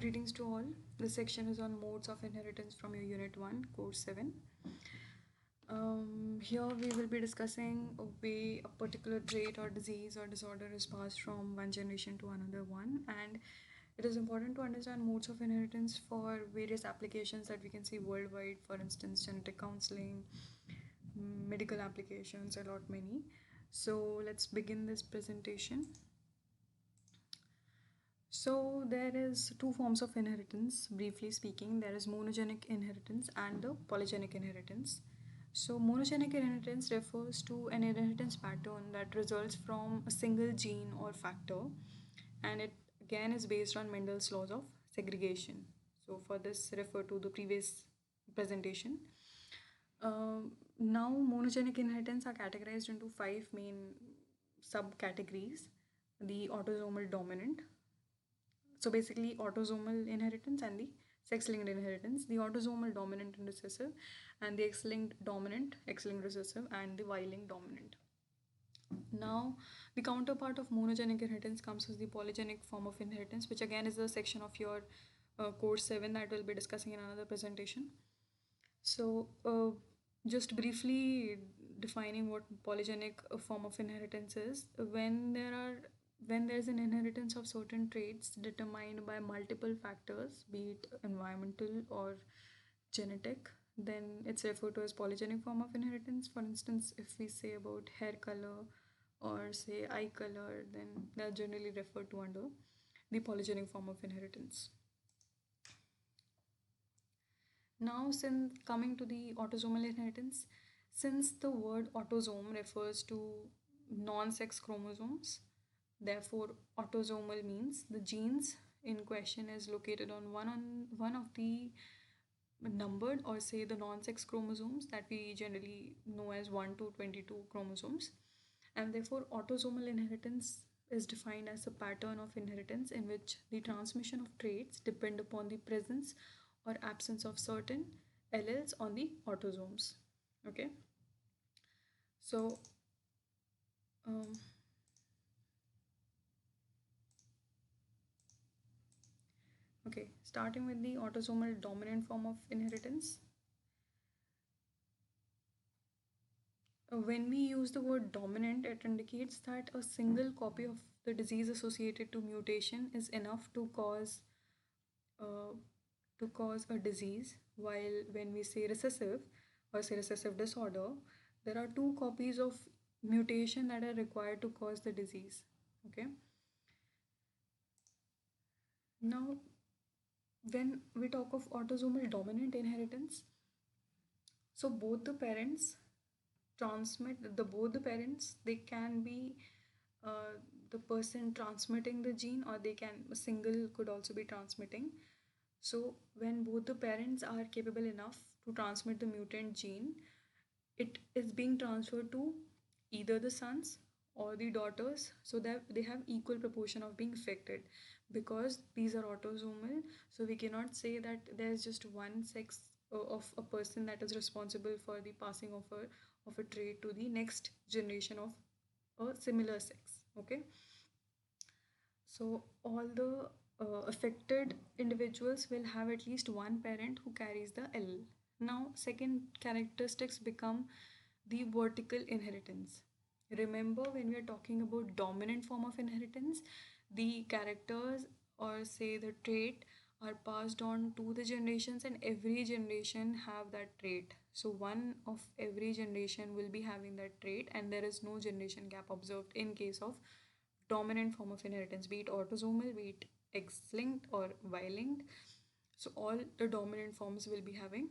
Greetings to all. This section is on modes of inheritance from your Unit 1, Course 7. Here we will be discussing a way a particular trait or disease or disorder is passed from one generation to another one, and it is important to understand modes of inheritance for various applications that we can see worldwide, for instance, genetic counseling, medical applications, a lot many. So let's begin this presentation. So there is two forms of inheritance, briefly speaking. There is monogenic inheritance and the polygenic inheritance. So monogenic inheritance refers to an inheritance pattern that results from a single gene or factor, and it again is based on Mendel's laws of segregation. So for this refer to the previous presentation. Now monogenic inheritance are categorized into five main subcategories. The autosomal dominant, so basically autosomal inheritance and the sex-linked inheritance, the autosomal dominant and recessive, and the X-linked dominant, X-linked recessive, and the Y-linked dominant. Now the counterpart of monogenic inheritance comes as the polygenic form of inheritance, which again is a section of your course 7 that we'll be discussing in another presentation. So just briefly defining what polygenic form of inheritance is, when there's an inheritance of certain traits determined by multiple factors, be it environmental or genetic, then it's referred to as polygenic form of inheritance. For instance, if we say about hair color or say eye color, then they're generally referred to under the polygenic form of inheritance. Now, since coming to the autosomal inheritance, since the word autosome refers to non-sex chromosomes, therefore autosomal means the genes in question is located on one of the numbered or say the non-sex chromosomes that we generally know as 1 to 22 chromosomes, and therefore autosomal inheritance is defined as a pattern of inheritance in which the transmission of traits depend upon the presence or absence of certain alleles on the autosomes. Okay, so um, okay, starting with the autosomal dominant form of inheritance. When we use the word dominant, it indicates that a single copy of the disease associated to mutation is enough uh, to cause a disease. While when we say recessive or say recessive disorder, there are two copies of mutation that are required to cause the disease. Okay. Now, when we talk of autosomal dominant inheritance, so both the parents, they can be uh, the person transmitting the gene, or they can a single could also be transmitting. So when both the parents are capable enough to transmit the mutant gene, it is being transferred to either the sons or the daughters, so that they have equal proportion of being affected. Because these are autosomal, so we cannot say that there's just one sex of a person that is responsible for the passing of a trait to the next generation of a similar sex. Okay, so all the affected individuals will have at least one parent who carries the allele. Now, second characteristics become the vertical inheritance. Remember, when we are talking about dominant form of inheritance, the characters or say the trait are passed on to the generations, and every generation have that trait. So one of every generation will be having that trait, and there is no generation gap observed in case of dominant form of inheritance, be it autosomal, be it X-linked or Y-linked. So all the dominant forms will be having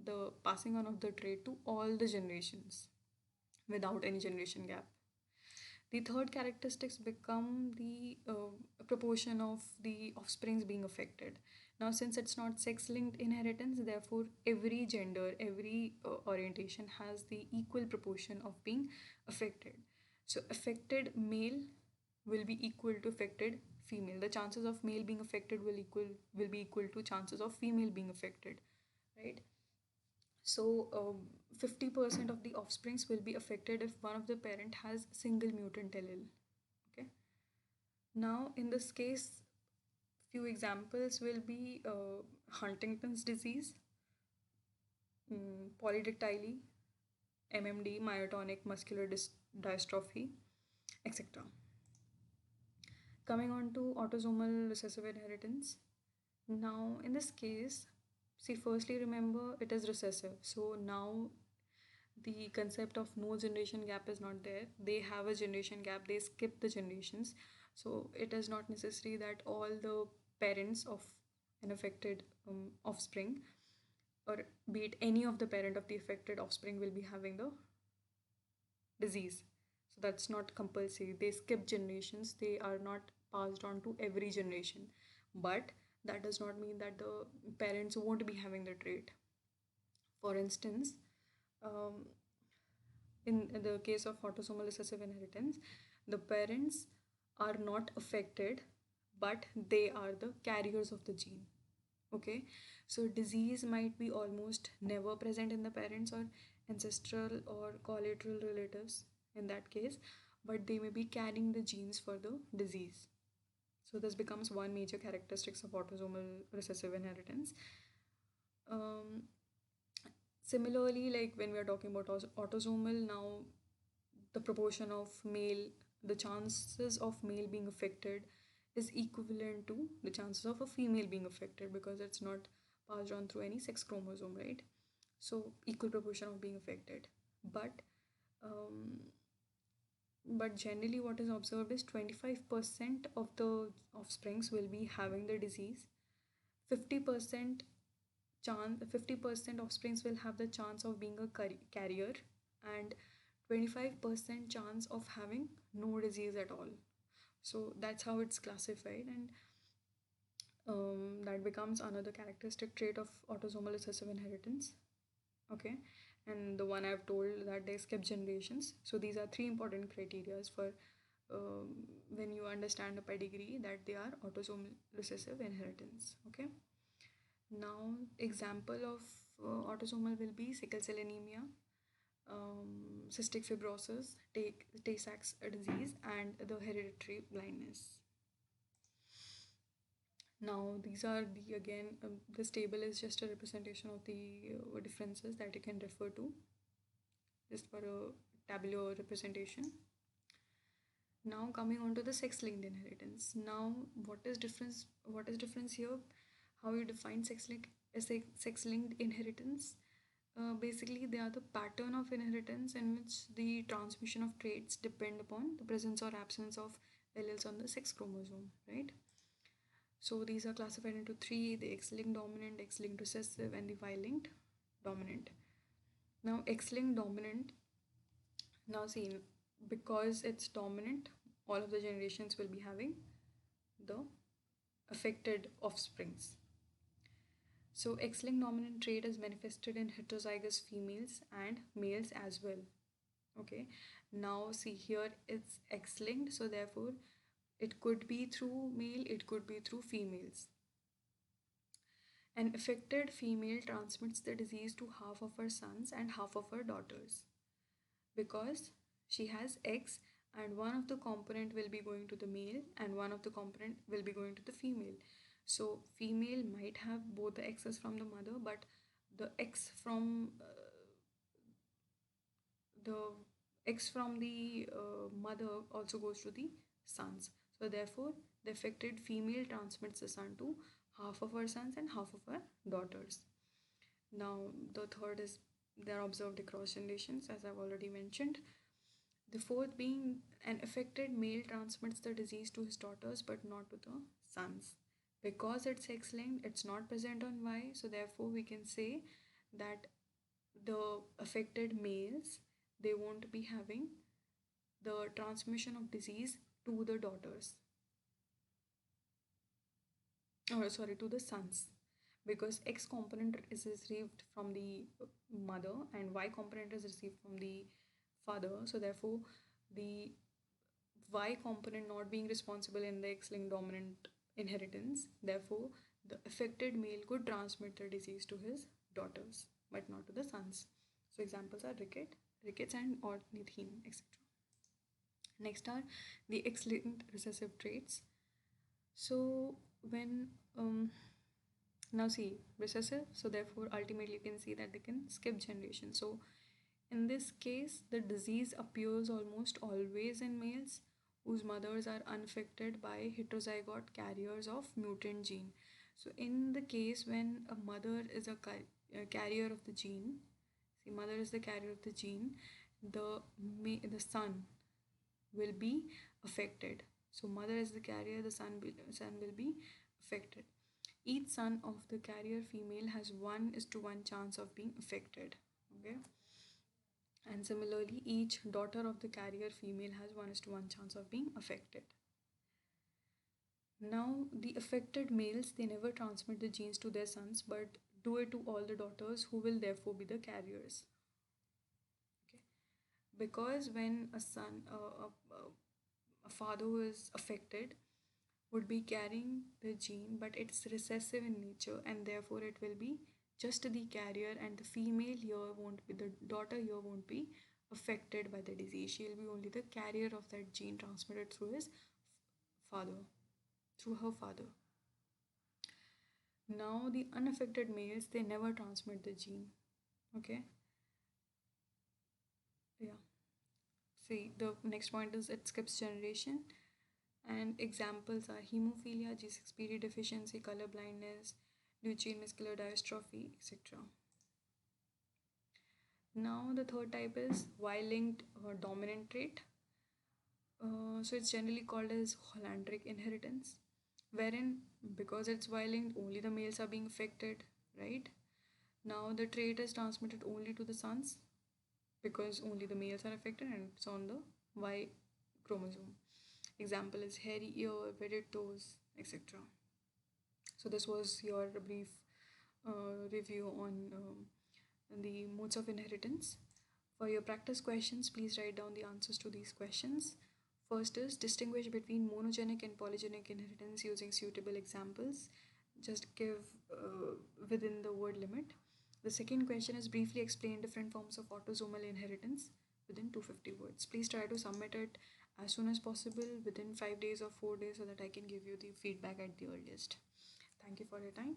the passing on of the trait to all the generations without any generation gap. The third characteristics become the proportion of the offsprings being affected. Now, since it's not sex-linked inheritance, therefore every gender, every orientation has the equal proportion of being affected. So affected male will be equal to affected female. The chances of male being affected will be equal to chances of female being affected, right? So 50% of the offsprings will be affected if one of the parent has single mutant allele. Okay. Now in this case, Few examples will be Huntington's disease, polydactyly, MMD, myotonic muscular dystrophy, etc. Coming on to autosomal recessive inheritance. Now, in this case, see, firstly, remember it is recessive. So now the concept of no generation gap is not there. They have a generation gap, they skip the generations. So it is not necessary that all the parents of an affected offspring, or be it any of the parent of the affected offspring, will be having the disease. So that's not compulsory. They skip generations, they are not passed on to every generation. But that does not mean that the parents won't be having the trait. For instance, um, in the case of autosomal recessive inheritance, the parents are not affected, but they are the carriers of the gene. Okay, so disease might be almost never present in the parents or ancestral or collateral relatives in that case, but they may be carrying the genes for the disease. So this becomes one major characteristics of autosomal recessive inheritance. um, Similarly, like when we are talking about autosomal, now the proportion of male, the chances of male being affected is equivalent to the chances of a female being affected, because it's not passed on through any sex chromosome, right? So equal proportion of being affected. But um, but generally what is observed is 25% of the offsprings will be having the disease. 50% 50% offsprings will have the chance of being a carrier, and 25% chance of having no disease at all. So that's how it's classified, and that becomes another characteristic trait of autosomal recessive inheritance. Okay, and the one I've told that they skip generations. So these are three important criteria for when you understand a pedigree, that they are autosomal recessive inheritance. Okay. Now, example of autosomal will be sickle cell anemia, cystic fibrosis, Tay-Sachs disease, and the hereditary blindness. Now, these are the again, this table is just a representation of the differences that you can refer to, just for a tabular representation. Now, coming on to the sex-linked inheritance. Now, what is difference? What is difference here? How you define sex-linked inheritance? Basically, they are the pattern of inheritance in which the transmission of traits depend upon the presence or absence of alleles on the sex chromosome, right? So these are classified into three: the X-linked dominant, X-linked recessive, and the Y-linked dominant. Now, X-linked dominant, now see, because it's dominant, all of the generations will be having the affected offsprings. So X-linked dominant trait is manifested in heterozygous females and males as well. Okay, now see, here it's X-linked, so therefore it could be through male, it could be through females. An affected female transmits the disease to half of her sons and half of her daughters, because she has X, and one of the component will be going to the male and one of the component will be going to the female. So female might have both the X's from the mother, but the X from the mother also goes to the sons. So therefore, the affected female transmits the son to half of her sons and half of her daughters. Now, the third is they are observed across generations, as I've already mentioned. The fourth being an affected male transmits the disease to his daughters but not to the sons. Because it's X-linked, it's not present on Y, so therefore we can say that the affected males, they won't be having the transmission of disease to the daughters, or sorry, to the sons, because X component is received from the mother and Y component is received from the father. So therefore, the Y component not being responsible in the X-linked dominant inheritance, therefore the affected male could transmit the disease to his daughters but not to the sons. So examples are rickets and ornithine, etc. Next are the X-linked recessive traits. So when now see recessive, so therefore ultimately you can see that they can skip generation. So in this case the disease appears almost always in males whose mothers are unaffected by heterozygote carriers of mutant gene. So in the case when a mother is a carrier of the gene, see mother is the carrier of the gene, the son will be affected. So mother is the carrier, the son will be affected. Each son of the carrier female has 1:1 chance of being affected. Okay. And similarly, each daughter of the carrier female has 1:1 chance of being affected. Now, the affected males, they never transmit the genes to their sons, but do it to all the daughters who will therefore be the carriers. Okay. Because when a father who is affected would be carrying the gene, but it's recessive in nature, and therefore it will be just the carrier, and the female here won't be, the daughter here won't be affected by the disease. She'll be only the carrier of that gene transmitted through his father, through her father. Now, the unaffected males, they never transmit the gene. Okay, yeah. See, the next point is it skips generation. And examples are hemophilia, G6PD deficiency, color blindness, Duchenne muscular dystrophy, etc. Now the third type is Y-linked dominant trait. So it's generally called as Hollandric inheritance, wherein because it's Y-linked, only the males are being affected, right? Now the trait is transmitted only to the sons because only the males are affected and it's on the Y chromosome. Example is hairy ear, wedded toes, etc. So this was your brief review on the modes of inheritance. For your practice questions, please write down the answers to these questions. First is distinguish between monogenic and polygenic inheritance using suitable examples. Just give within the word limit. The second question is briefly explain different forms of autosomal inheritance within 250 words. Please try to submit it as soon as possible within 5 days or 4 days so that I can give you the feedback at the earliest. Thank you for your time.